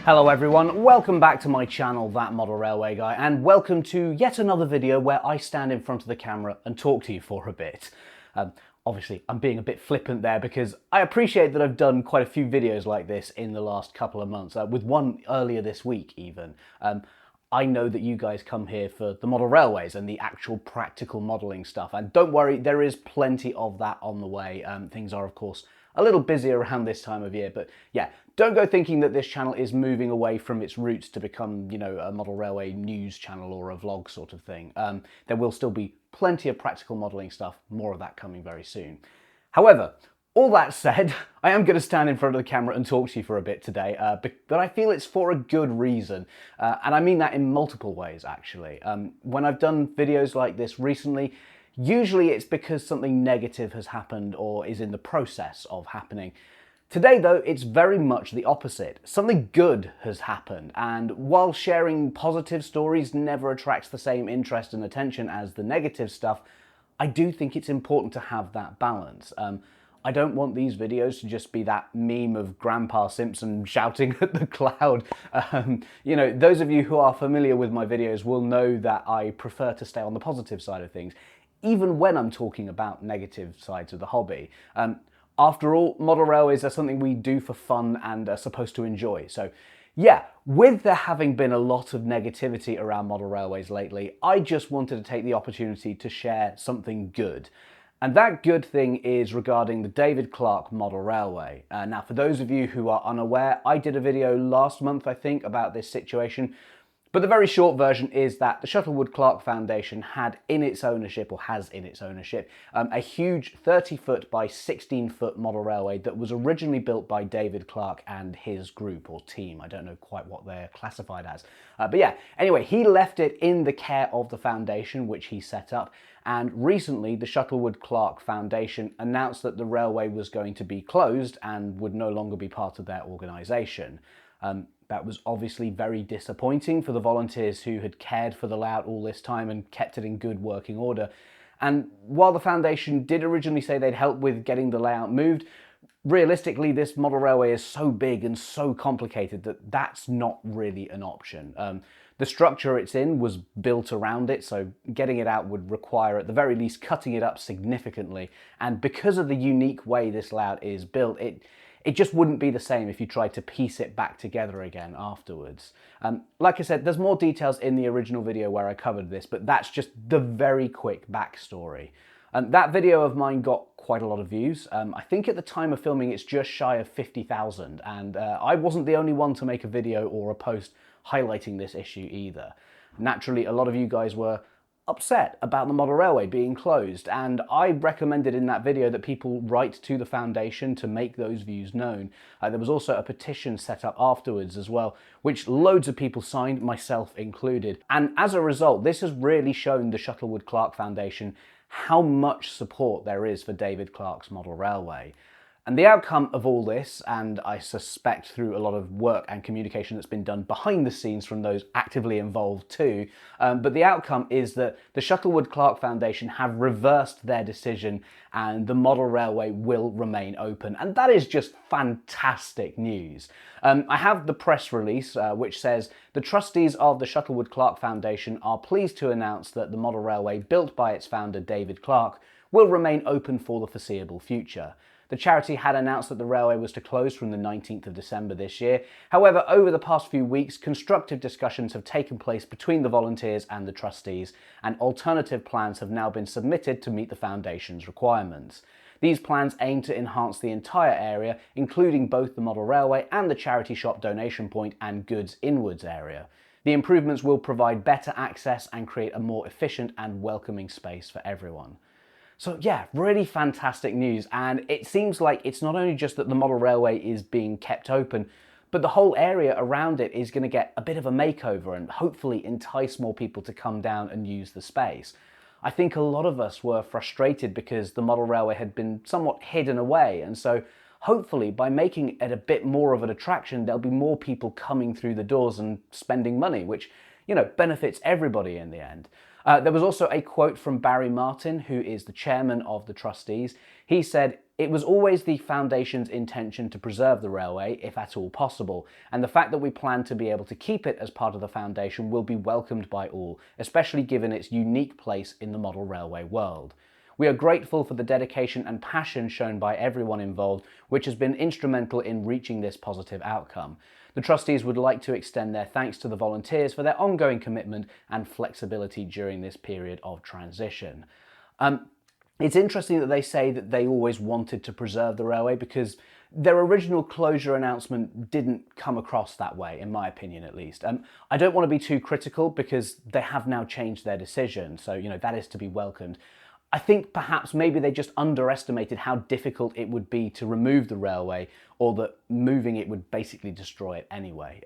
Hello everyone, welcome back to my channel, That Model Railway Guy, and welcome to yet another video where I stand in front of the camera and talk to you for a bit. Obviously, I'm being a bit flippant there because I appreciate that I've done quite a few videos like this in the last couple of months, with one earlier this week even. I know that you guys come here for the model railways and the actual practical modelling stuff, and don't worry, there is plenty of that on the way. Things are, of course, a little busy around this time of year, but yeah, don't go thinking that this channel is moving away from its roots to become, you know, a model railway news channel or a vlog sort of thing. There will still be plenty of practical modelling stuff, more of that coming very soon. However, all that said, I am going to stand in front of the camera and talk to you for a bit today, but I feel it's for a good reason, and I mean that in multiple ways actually. When I've done videos like this recently, usually it's because something negative has happened or is in the process of happening. Today though, it's very much the opposite. Something good has happened, and while sharing positive stories never attracts the same interest and attention as the negative stuff, I do think it's important to have that balance. I don't want these videos to just be that meme of Grandpa Simpson shouting at the cloud. You know, those of you who are familiar with my videos will know that I prefer to stay on the positive side of things, even when I'm talking about negative sides of the hobby. After all, model railways are something we do for fun and are supposed to enjoy. So yeah, with there having been a lot of negativity around model railways lately, I just wanted to take the opportunity to share something good. And that good thing is regarding the David Clarke Model Railway. Now, for those of you who are unaware, I did a video last month, I think, about this situation. But the very short version is that the Shuttlewood Clarke Foundation had in its ownership, or has in its ownership, a huge 30-foot by 16-foot model railway that was originally built by David Clarke and his group or team. I don't know quite what they're classified as. But yeah, anyway, he left it in the care of the foundation, which he set up. And recently, the Shuttlewood Clarke Foundation announced that the railway was going to be closed and would no longer be part of their organisation. That was obviously very disappointing for the volunteers who had cared for the layout all this time and kept it in good working order. And while the foundation did originally say they'd help with getting the layout moved, realistically this model railway is so big and so complicated that that's not really an option. The structure it's in was built around it, so getting it out would require at the very least cutting it up significantly, and because of the unique way this layout is built, it just wouldn't be the same if you tried to piece it back together again afterwards. Like I said, there's more details in the original video where I covered this, but that's just the very quick backstory. That video of mine got quite a lot of views. I think at the time of filming it's just shy of 50,000, and I wasn't the only one to make a video or a post highlighting this issue either. Naturally, a lot of you guys were upset about the model railway being closed, and I recommended in that video that people write to the foundation to make those views known. There was also a petition set up afterwards as well, which loads of people signed, myself included. And as a result, this has really shown the Shuttlewood Clarke Foundation how much support there is for David Clarke's model railway. And the outcome of all this, and I suspect through a lot of work and communication that's been done behind the scenes from those actively involved too, but the outcome is that the Shuttlewood Clarke Foundation have reversed their decision and the model railway will remain open. And that is just fantastic news. I have the press release which says, the trustees of the Shuttlewood Clarke Foundation are pleased to announce that the model railway built by its founder David Clarke will remain open for the foreseeable future. The charity had announced that the railway was to close from the 19th of December this year. However, over the past few weeks, constructive discussions have taken place between the volunteers and the trustees, and alternative plans have now been submitted to meet the foundation's requirements. These plans aim to enhance the entire area, including both the model railway and the charity shop donation point and goods inwards area. The improvements will provide better access and create a more efficient and welcoming space for everyone. So yeah, really fantastic news, and it seems like it's not only just that the model railway is being kept open, but the whole area around it is going to get a bit of a makeover and hopefully entice more people to come down and use the space. I think a lot of us were frustrated because the model railway had been somewhat hidden away, and so hopefully by making it a bit more of an attraction, there'll be more people coming through the doors and spending money, which, you know, benefits everybody in the end. There was also a quote from Barry Martin, who is the chairman of the trustees. He said, It was always the Foundation's intention to preserve the railway, if at all possible, and the fact that we plan to be able to keep it as part of the Foundation will be welcomed by all, especially given its unique place in the model railway world. We are grateful for the dedication and passion shown by everyone involved, which has been instrumental in reaching this positive outcome. The trustees would like to extend their thanks to the volunteers for their ongoing commitment and flexibility during this period of transition. It's interesting that they say that they always wanted to preserve the railway, because their original closure announcement didn't come across that way, in my opinion at least. I don't want to be too critical because they have now changed their decision, so that is to be welcomed. I think perhaps maybe they just underestimated how difficult it would be to remove the railway, or that moving it would basically destroy it anyway.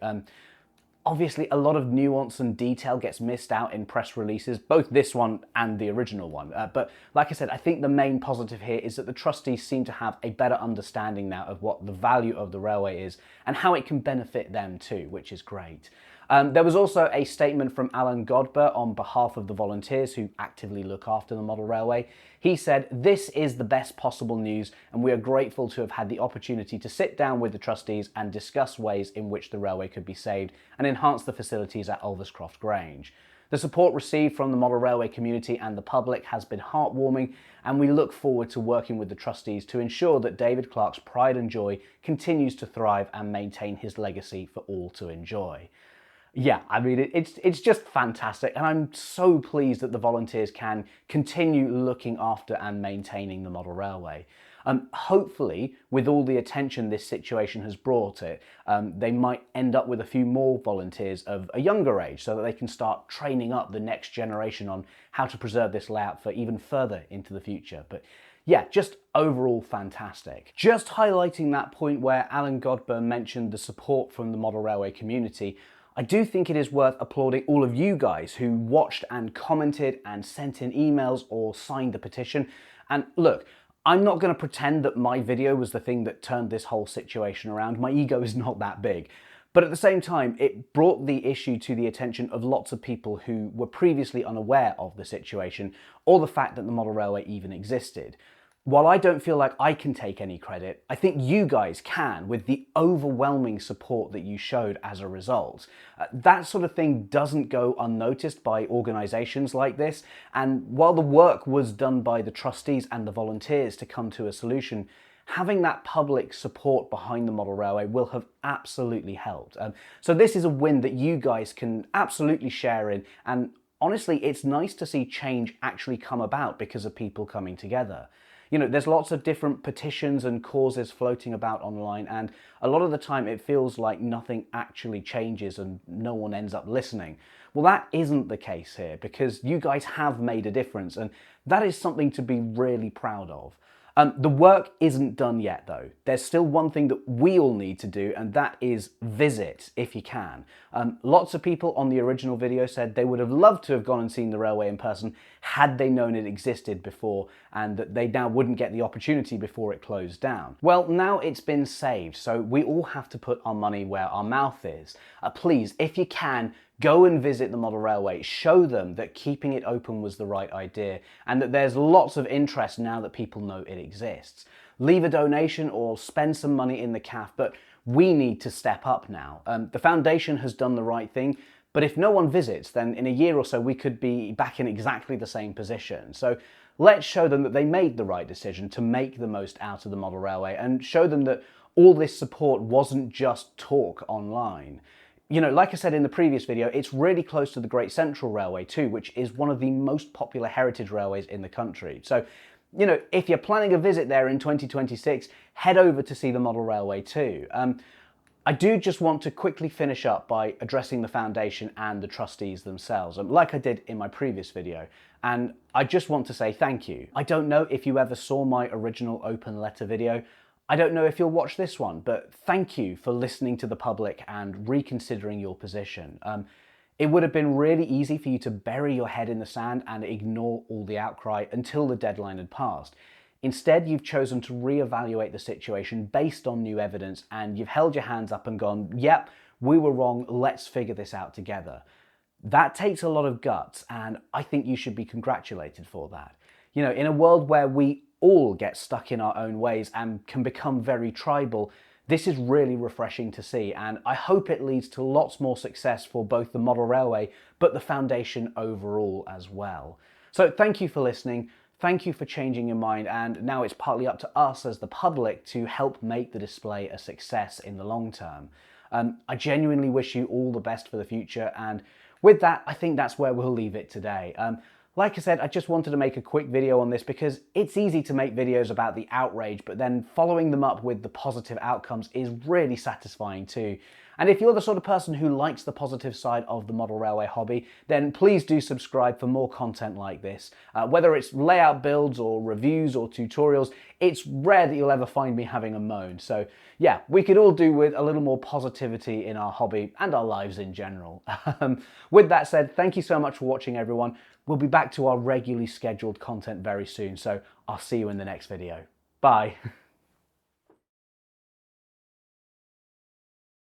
Obviously, a lot of nuance and detail gets missed out in press releases, both this one and the original one. But like I said, I think the main positive here is that the trustees seem to have a better understanding now of what the value of the railway is and how it can benefit them too, which is great. There was also a statement from Alan Godber on behalf of the volunteers who actively look after the model railway. He said, "This is the best possible news, and we are grateful to have had the opportunity to sit down with the trustees and discuss ways in which the railway could be saved and enhance the facilities at Ulverscroft Grange. The support received from the model railway community and the public has been heartwarming, and we look forward to working with the trustees to ensure that David Clarke's pride and joy continues to thrive and maintain his legacy for all to enjoy." Yeah, I mean, it's just fantastic, and I'm so pleased that the volunteers can continue looking after and maintaining the model railway. Hopefully, with all the attention this situation has brought it, they might end up with a few more volunteers of a younger age so that they can start training up the next generation on how to preserve this layout for even further into the future. But yeah, just overall fantastic. Just highlighting that point where Alan Godber mentioned the support from the model railway community, I do think it is worth applauding all of you guys who watched and commented and sent in emails or signed the petition. And look, I'm not going to pretend that my video was the thing that turned this whole situation around. My ego is not that big. But at the same time, it brought the issue to the attention of lots of people who were previously unaware of the situation or the fact that the model railway even existed. While I don't feel like I can take any credit, I think you guys can, with the overwhelming support that you showed as a result. That sort of thing doesn't go unnoticed by organisations like this, and while the work was done by the trustees and the volunteers to come to a solution, having that public support behind the model railway will have absolutely helped. So this is a win that you guys can absolutely share in, and honestly, it's nice to see change actually come about because of people coming together. There's lots of different petitions and causes floating about online, and a lot of the time it feels like nothing actually changes and no one ends up listening. Well, that isn't the case here, because you guys have made a difference, and that is something to be really proud of. The work isn't done yet though. There's still one thing that we all need to do, and that is visit if you can. Lots of people on the original video said they would have loved to have gone and seen the railway in person had they known it existed before, and that they now wouldn't get the opportunity before it closed down. Well, now it's been saved, so we all have to put our money where our mouth is. Please, if you can, go and visit the model railway, show them that keeping it open was the right idea and that there's lots of interest now that people know it exists. Leave a donation or spend some money in the CAF, but we need to step up now. The foundation has done the right thing, but if no one visits, then in a year or so we could be back in exactly the same position. So let's show them that they made the right decision to make the most out of the model railway, and show them that all this support wasn't just talk online. Like I said in the previous video, it's really close to the Great Central Railway too, which is one of the most popular heritage railways in the country. So, if you're planning a visit there in 2026, head over to see the model railway too. I do just want to quickly finish up by addressing the foundation and the trustees themselves, like I did in my previous video. And I just want to say thank you. I don't know if you ever saw my original open letter video. I don't know if you'll watch this one, but thank you for listening to the public and reconsidering your position. It would have been really easy for you to bury your head in the sand and ignore all the outcry until the deadline had passed. Instead, you've chosen to reevaluate the situation based on new evidence, and you've held your hands up and gone, yep, we were wrong, let's figure this out together. That takes a lot of guts, and I think you should be congratulated for that. In a world where we all get stuck in our own ways and can become very tribal, this is really refreshing to see, and I hope it leads to lots more success for both the model railway but the foundation overall as well. So thank you for listening, thank you for changing your mind, and now it's partly up to us as the public to help make the display a success in the long term. I genuinely wish you all the best for the future, and with that, I think that's where we'll leave it today. Like I said, I just wanted to make a quick video on this because it's easy to make videos about the outrage, but then following them up with the positive outcomes is really satisfying too. And if you're the sort of person who likes the positive side of the model railway hobby, then please do subscribe for more content like this. Whether it's layout builds or reviews or tutorials, it's rare that you'll ever find me having a moan. So yeah, we could all do with a little more positivity in our hobby and our lives in general. With that said, thank you so much for watching, everyone. We'll be back to our regularly scheduled content very soon, so I'll see you in the next video. Bye.